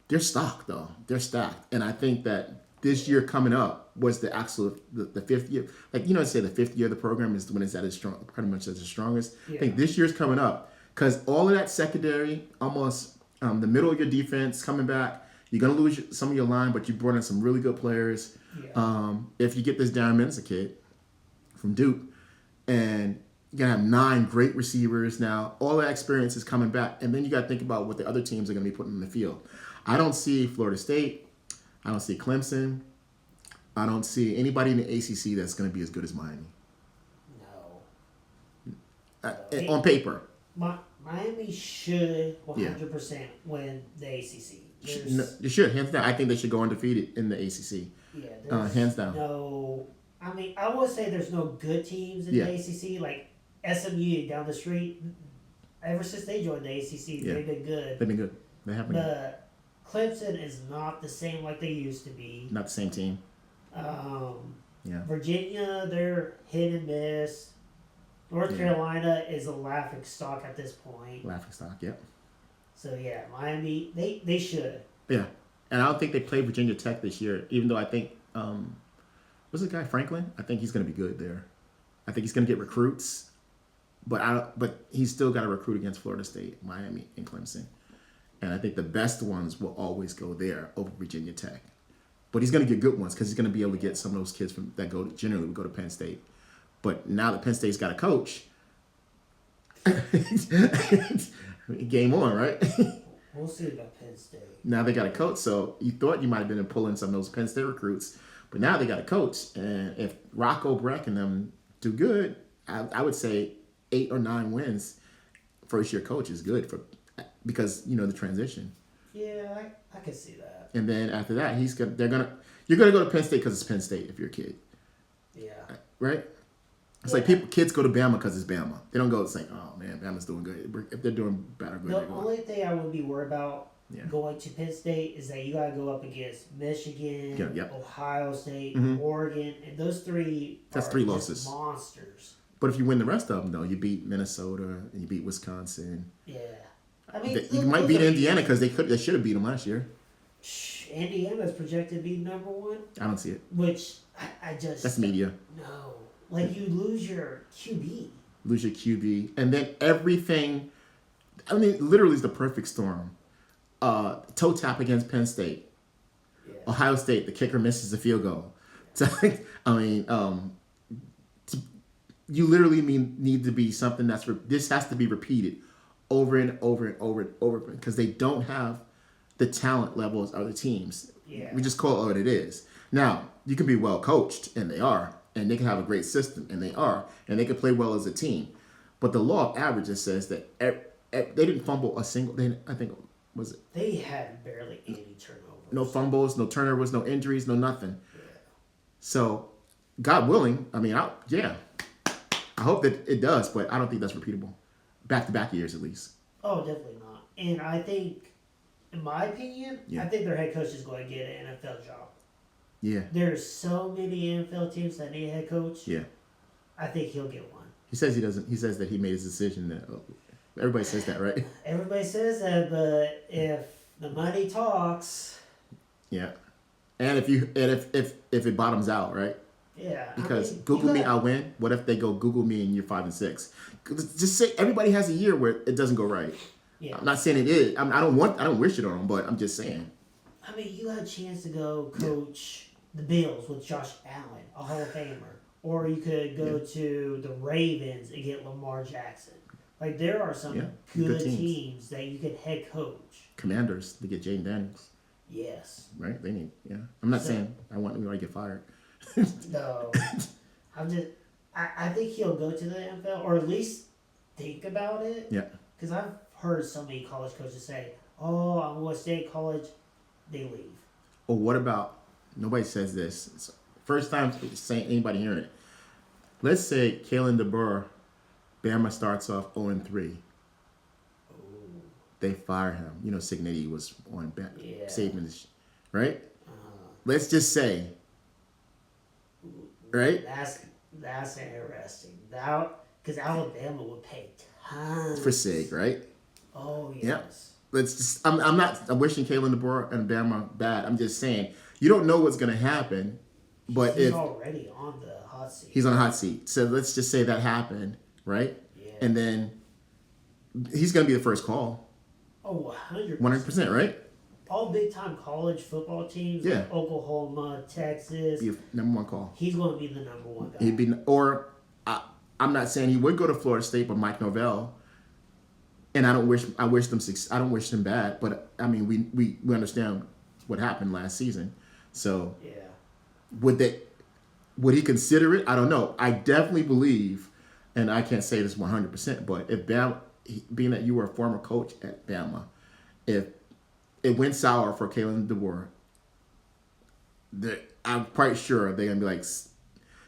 They're stocked, though. They're stacked. And I think that this year coming up was the 5th year. Like, say the 5th year of the program is when it's at its strong, pretty much at its strongest. Yeah. I think this year's coming up because all of that secondary, almost the middle of your defense coming back, you're going to lose some of your line, but you brought in some really good players. Yeah. If you get this Darren Mensa kid from Duke, and you're going to have 9 great receivers now, all that experience is coming back. And then you got to think about what the other teams are going to be putting in the field. I don't see Florida State. I don't see Clemson. I don't see anybody in the ACC that's going to be as good as Miami. No. On paper. Miami should 100% win the ACC. They should, hands down. I think they should go undefeated in the ACC. Yeah, hands down. No, I mean, I would say there's no good teams in the ACC. Like SMU down the street, ever since they joined the ACC, they've been good. They've been good. They have been good. But Clemson is not the same like they used to be. Not the same team. Virginia, they're hit and miss. North Carolina is a laughing stock at this point. Laughing stock, yep. So yeah, Miami, they should. Yeah, and I don't think they play Virginia Tech this year, even though I think what's the guy Franklin? I think he's going to be good there. I think he's going to get recruits, but he's still got to recruit against Florida State, Miami, and Clemson. And I think the best ones will always go there over Virginia Tech. But he's going to get good ones because he's going to be able to get some of those kids that generally would go to Penn State. But now that Penn State's got a coach, game on, right? We'll see about Penn State. Now they got a coach, so you thought you might have been pulling some of those Penn State recruits, but now they got a coach, and if Rocco Breck and them do good, I would say 8 or 9 wins. First year coach is good because the transition. Yeah, I can see that. And then after that, you're gonna go to Penn State because it's Penn State if you're a kid. Yeah. Right. It's like kids go to Bama because it's Bama. They don't go saying, "Oh man, Bama's doing good." If they're doing better, good. The only thing I would be worried about Yeah. going to Penn State is that you got to go up against Michigan, Yep. Ohio State, Mhm. Oregon, and those three. That's are 3 just losses. Monsters. But if you win the rest of them, though, you beat Minnesota and you beat Wisconsin. Yeah. I mean, You might beat Indiana because they should have beat them last year. Indiana's projected to be number 1, I don't see it. which I just That's media. no. Like you lose your QB. Lose your QB, and then everything. I mean, literally, is the perfect storm. Toe tap against Penn State. Yeah. Ohio State, the kicker misses the field goal. So, I mean, you literally need to be something this has to be repeated over and over and over and over because they don't have the talent levels of the teams. Yeah. We just call it what it is. Now, you can be well coached, and they are, and they can have a great system, and they are, and they can play well as a team. But the law of averages says that they didn't fumble a single. I think was it They had barely any turnovers. no fumbles, no turnovers, no injuries, no nothing. Yeah. So, God willing, I mean, I hope that it does, but I don't think that's repeatable. Back-to-back years, at least. Oh, definitely not. And I think, in my opinion, Yeah. I think their head coach is going to get an NFL job. Yeah. There's so many NFL teams that need a head coach. Yeah. I think he'll get one. He says he doesn't. He says that he made his decision. That everybody says that, right? Everybody says that, but if the money talks, Yeah. And if it bottoms out, right? yeah. Because Google me, I'll win. What if they go Google me and you're 5 and 6? Just say everybody has a year where it doesn't go right. Yeah. I'm not saying it is. I don't wish it on them, but I'm just saying. I mean, you had a chance to go coach the Bills with Josh Allen, a Hall of Famer, or you could go to the Ravens and get Lamar Jackson. Like there are some good teams that you could head coach. Commanders to get Jaden Daniels. Yes. Right? They need. Yeah. I'm not saying I want anybody to get fired. No. I think he'll go to the NFL or at least think about it. Yeah. Because I've heard so many college coaches say, "Oh, I'm going to stay at college." They leave. Or what about? Nobody says this. It's first time saying anybody hearing it. Let's say Kalen DeBoer, Bama starts off 0-3. They fire him. Cignetti was on saving this, right? Let's just say, right? That's interesting. Because Alabama would pay tons for Sig, right? Oh yes. Yep. Let's just. I'm wishing Kalen DeBoer and Bama bad. I'm just saying you don't know what's going to happen, but he's already on the hot seat. He's on the hot seat. So let's just say that happened, right? Yeah. And then he's going to be the first call. Oh, 100%. 100%, right? All big-time college football teams, like Oklahoma, Texas. Be a number 1 call. He's going to be the number 1 guy. He'd be, or I'm not saying he would go to Florida State, but Mike Norvell. And I don't wish them bad, but I mean we understand what happened last season. So yeah, would he consider it? I don't know. I definitely believe, and I can't say this 100%, but if Bama, being that you were a former coach at Bama, if it went sour for Kalen DeBoer, I'm quite sure they're gonna be like,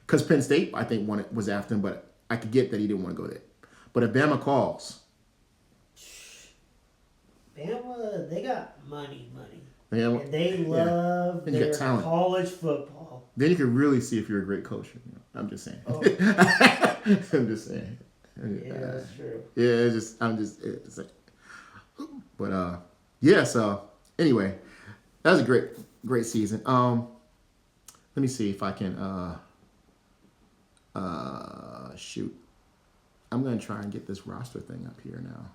because Penn State I think was after him, but I could get that he didn't want to go there. But if Bama calls. Bama, they got money. Yeah, and they love their college football. Then you can really see if you're a great coach. I'm just saying. Oh. I'm just saying. Yeah, that's true. Yeah, it's like, but yeah. So anyway, that was a great season. Let me see if I can shoot. I'm gonna try and get this roster thing up here now.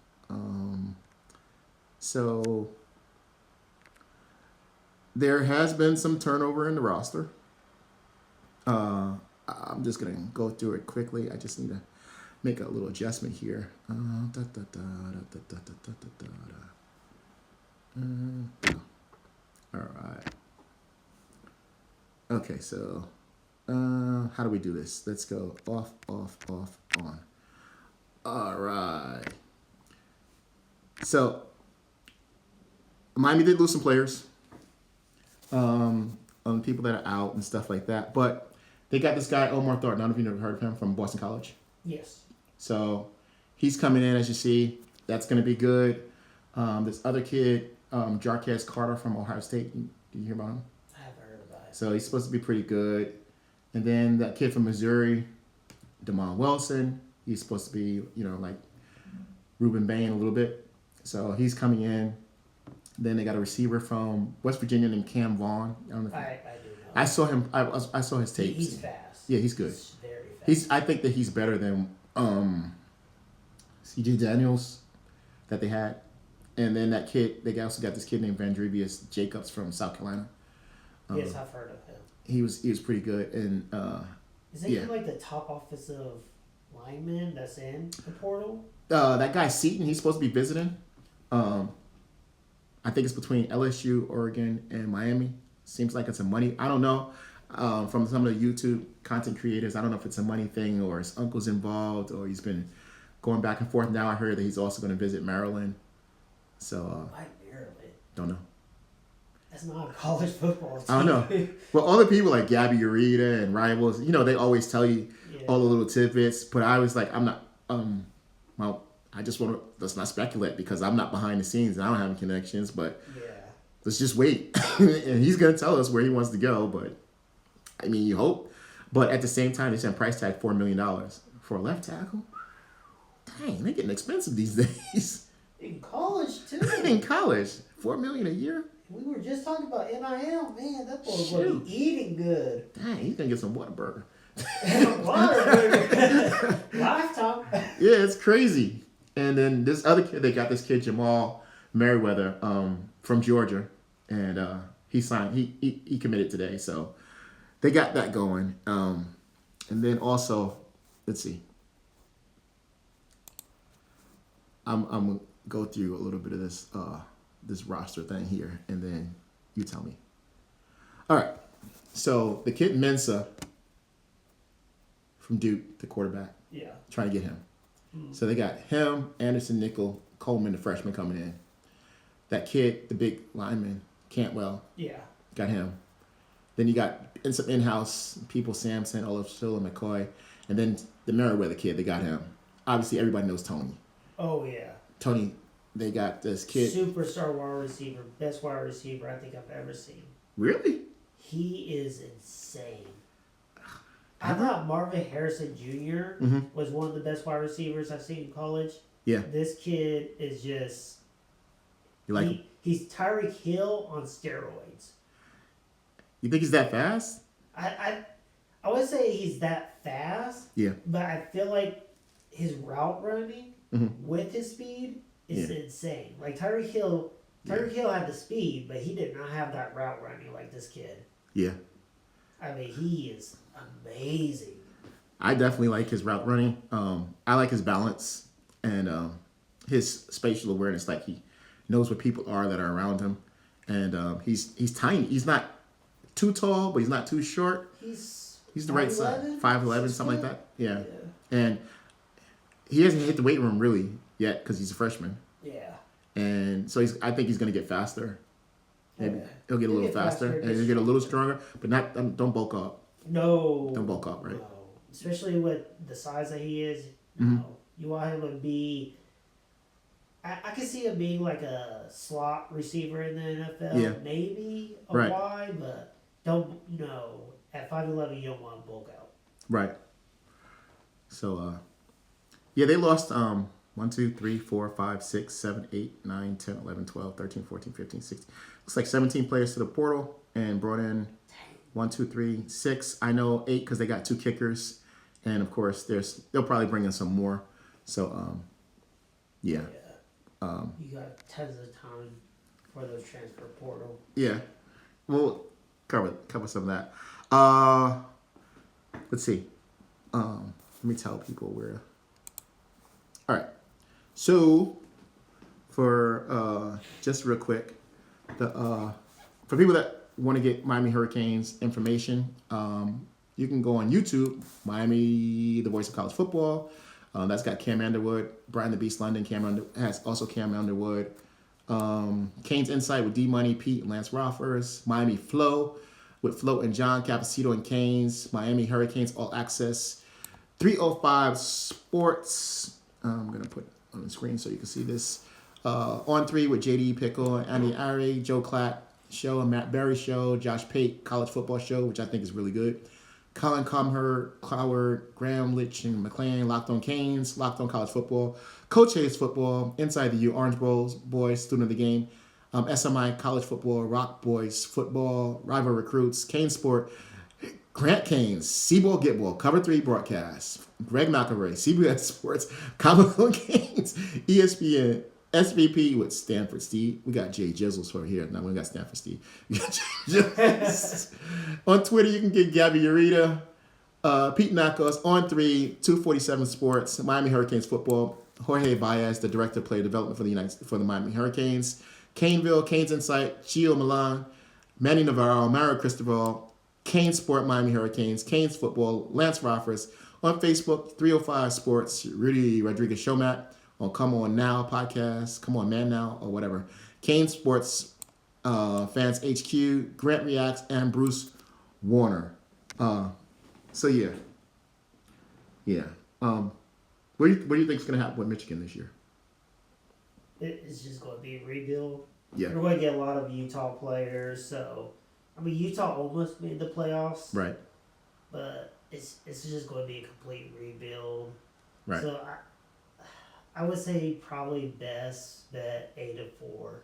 So there has been some turnover in the roster. I'm just gonna go through it quickly. I just need to make a little adjustment here. All right. Okay, so how do we do this? Let's go off, on. All right. So Miami did lose some players, on people that are out and stuff like that. But they got this guy Omar Thornton. I don't know if you've never heard of him, from Boston College. Yes. So he's coming in, as you see. That's going to be good. This other kid, Jarquez Carter from Ohio State. Did you hear about him? I haven't heard about it. So he's supposed to be pretty good. And then that kid from Missouri, Damon Wilson. He's supposed to be, like Ruben Bain a little bit. So he's coming in. Then they got a receiver from West Virginia named Cam Vaughn. I don't know. I do know. I saw him. I saw his tapes. He's fast. Yeah, he's good. He's very fast. I think that he's better than C.J. Daniels that they had, and then that kid. They also got this kid named Vandrevius Jacobs from South Carolina. Yes, I've heard of him. He was pretty good, and Isn't he like the top offensive lineman that's in the portal? that guy Seaton. He's supposed to be visiting. I think it's between LSU, Oregon, and Miami. Seems like it's a money. I don't know. From some of the YouTube content creators, I don't know if it's a money thing or his uncle's involved or he's been going back and forth. Now I heard that he's also going to visit Maryland. So Why Maryland? don't know. That's not a college football team. I don't know. Well, all the people like Gabby Ureta and Rivals, they always tell you all the little tidbits. But I was like, I'm not. Well, I just want to. Let's not speculate because I'm not behind the scenes and I don't have any connections. But let's just wait, and he's gonna tell us where he wants to go. But I mean, you hope. But at the same time, they said price tag $4 million for a left tackle. Dang, they're getting expensive these days. In college too. In college, $4 million a year. We were just talking about NIL. Man, that boy's gonna be eating good. Dang, he's gonna get some Whataburger. Whataburger. Lifetime. Yeah, it's crazy. And then this other kid, they got this kid Jamal Merriweather from Georgia, and he signed. He committed today, so they got that going. And then also, let's see. I'm gonna go through a little bit of this this roster thing here, and then you tell me. All right. So the kid Mensa from Duke, the quarterback. Yeah. Trying to get him. So they got him, Anderson, Nickel, Coleman, the freshman coming in. That kid, the big lineman, Cantwell. Yeah. Got him. Then you got some in-house people, Sampson, Olafsville, and McCoy. And then the Merriweather kid, they got him. Obviously, everybody knows Tony. Oh, yeah. Tony, they got this kid. Superstar wide receiver. Best wide receiver I think I've ever seen. Really? He is insane. I thought Marvin Harrison Jr. Was one of the best wide receivers I've seen in college. Yeah. This kid is just... You like him? He's Tyreek Hill on steroids. You think he's that fast? I would say he's that fast. Yeah. But I feel like his route running with his speed is insane. Like Tyreek Hill had the speed, but he did not have that route running like this kid. Yeah. I mean, he is amazing. I definitely like his route running. I like his balance and his spatial awareness. Like he knows what people are that are around him, and he's tiny. He's not too tall, but he's not too short. He's the right size, 5'11", something like that. Yeah, and he hasn't hit the weight room really yet because he's a freshman. Yeah, and so I think he's gonna get faster. Maybe he'll get a little faster and he'll get a little stronger, but not don't bulk up. No. Don't bulk up, right? No. Especially with the size that he is. No. You want him to be... I can see him being like a slot receiver in the NFL. Yeah. Maybe a wide, but don't... No. At 5'11", you don't want to bulk out. Right. So, they lost 1, 2, 3, 4, 5, 6, 7, 8, 9, 10, 11, 12, 13, 14, 15, 16. Looks like 17 players to the portal and brought in 1, 2, 3, 6. I know 8 because they got 2 kickers and of course, they'll probably bring in some more. So, yeah, You got tons of time for those transfer portal. yeah. We'll cover some of that. Let's see. Let me tell people where. All right. So, for just real quick, for people that want to get Miami Hurricanes information, you can go on YouTube, Miami, the voice of college football. That's got Cam Underwood, Brian the Beast London. Has also Cam Underwood. Canes Insight with D Money, Pete, and Lance Roffers. Miami Flow with Flo and John Capacito and Canes. Miami Hurricanes All Access. 305 Sports. I'm gonna put on the screen so you can see this. On 3 with JD Pickle, Andy Ari, Joe Klatt Show, and Matt Berry Show, Josh Pate College Football Show, which I think is really good. Colin Comher, Cloward, Graham Litch, and McLean, Locked on Canes, Locked on College Football, Coach Hayes Football, Inside the U, Orange Boys, Student of the Game, SMI College Football, Rock Boys Football, Rival Recruits, Cane Sport, Grant Canes, Seaball Getball, Cover 3 Broadcast, Greg McElroy, CBS Sports, Comic Book Canes, ESPN, SVP with Stanford Steve. We got Jay Jizzles for here. No, we got Stanford Steve. We got Jay Jizzles. On Twitter, you can get Gabby Ureta, Pete Nakos, On 3, 247 Sports, Miami Hurricanes Football, Jorge Baez, the Director of Player Development for the Miami Hurricanes, Caneville, Canes Insight, Gio Milan, Manny Navarro, Mario Cristobal, Canes Sport, Miami Hurricanes, Canes Football, Lance Roffers. On Facebook, 305 Sports, Rudy Rodriguez Showmat. On Come On Now podcast, Come On Man Now, or whatever. Kane Sports Fans HQ, Grant Reacts, and Bruce Warner. So yeah. What do you think is going to happen with Michigan this year? It's just going to be a rebuild. Yeah. We're going to get a lot of Utah players. So, I mean, Utah almost made the playoffs. Right. But it's just going to be a complete rebuild. Right. So I would say probably best bet 8-4.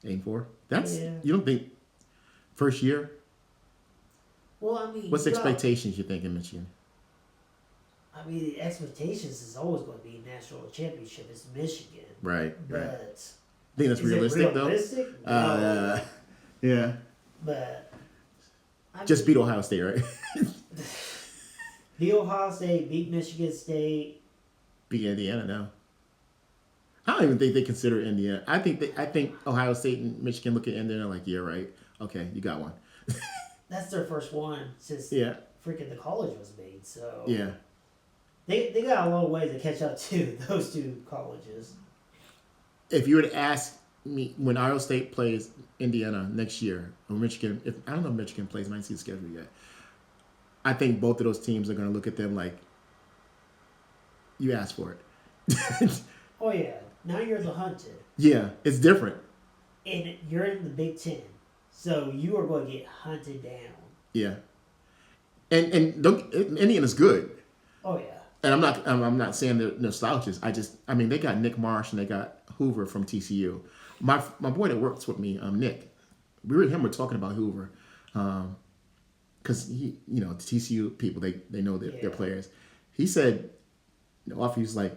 8-4. That's Yeah. You don't think first year? Well, I mean, What's the expectations you think in Michigan? I mean, the expectations is always going to be national championship. It's Michigan, Right. but I think that's realistic, though. No. Yeah. But Just beat Ohio State, right? beat Ohio State, beat Michigan State, beat Indiana now. I don't even think they consider Indiana. I think Ohio State and Michigan look at Indiana like, yeah, right. Okay, you got one. That's their first one since freaking the college was made. So yeah, they got a long way to catch up to those two colleges. If you would ask me when Ohio State plays Indiana next year, or Michigan, I don't know if Michigan plays, I might see the schedule yet. I think both of those teams are going to look at them like, you asked for it. Oh yeah, now you're the hunted. Yeah, it's different. And you're in the Big Ten, so you are going to get hunted down. Yeah, and Indiana's good. Oh yeah. And I'm not saying they're nostalgic. I mean they got Nick Marsh and they got Hoover from TCU. My boy that works with me, Nick, we're talking about Hoover, because he, the TCU people they know their players. He said, he's like,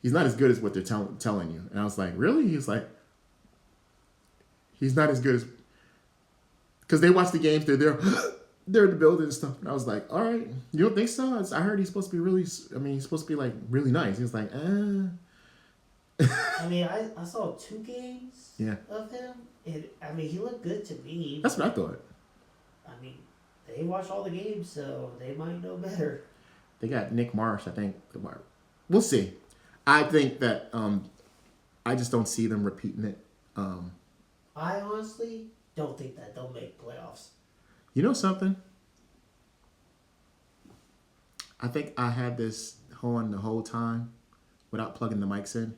he's not as good as what they're telling you. And I was like, really? He's like, he's not as good as, because they watch the games, they're there. They're in the building and stuff. And I was like, all right, you don't think so? I heard he's supposed to be he's supposed to be like really nice. He was like, I mean, I saw 2 games of him. And I mean, he looked good to me. That's what I thought. I mean, they watch all the games, so they might know better. They got Nick Marsh, I think. We'll see. I think that I just don't see them repeating it. I honestly don't think that they'll make playoffs. You know something? I think I had this on the whole time without plugging the mics in.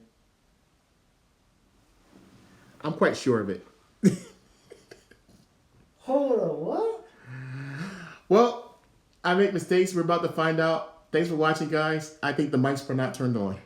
I'm quite sure of it. Hold on, what? Well, I make mistakes. We're about to find out. Thanks for watching, guys. I think the mics were not turned on.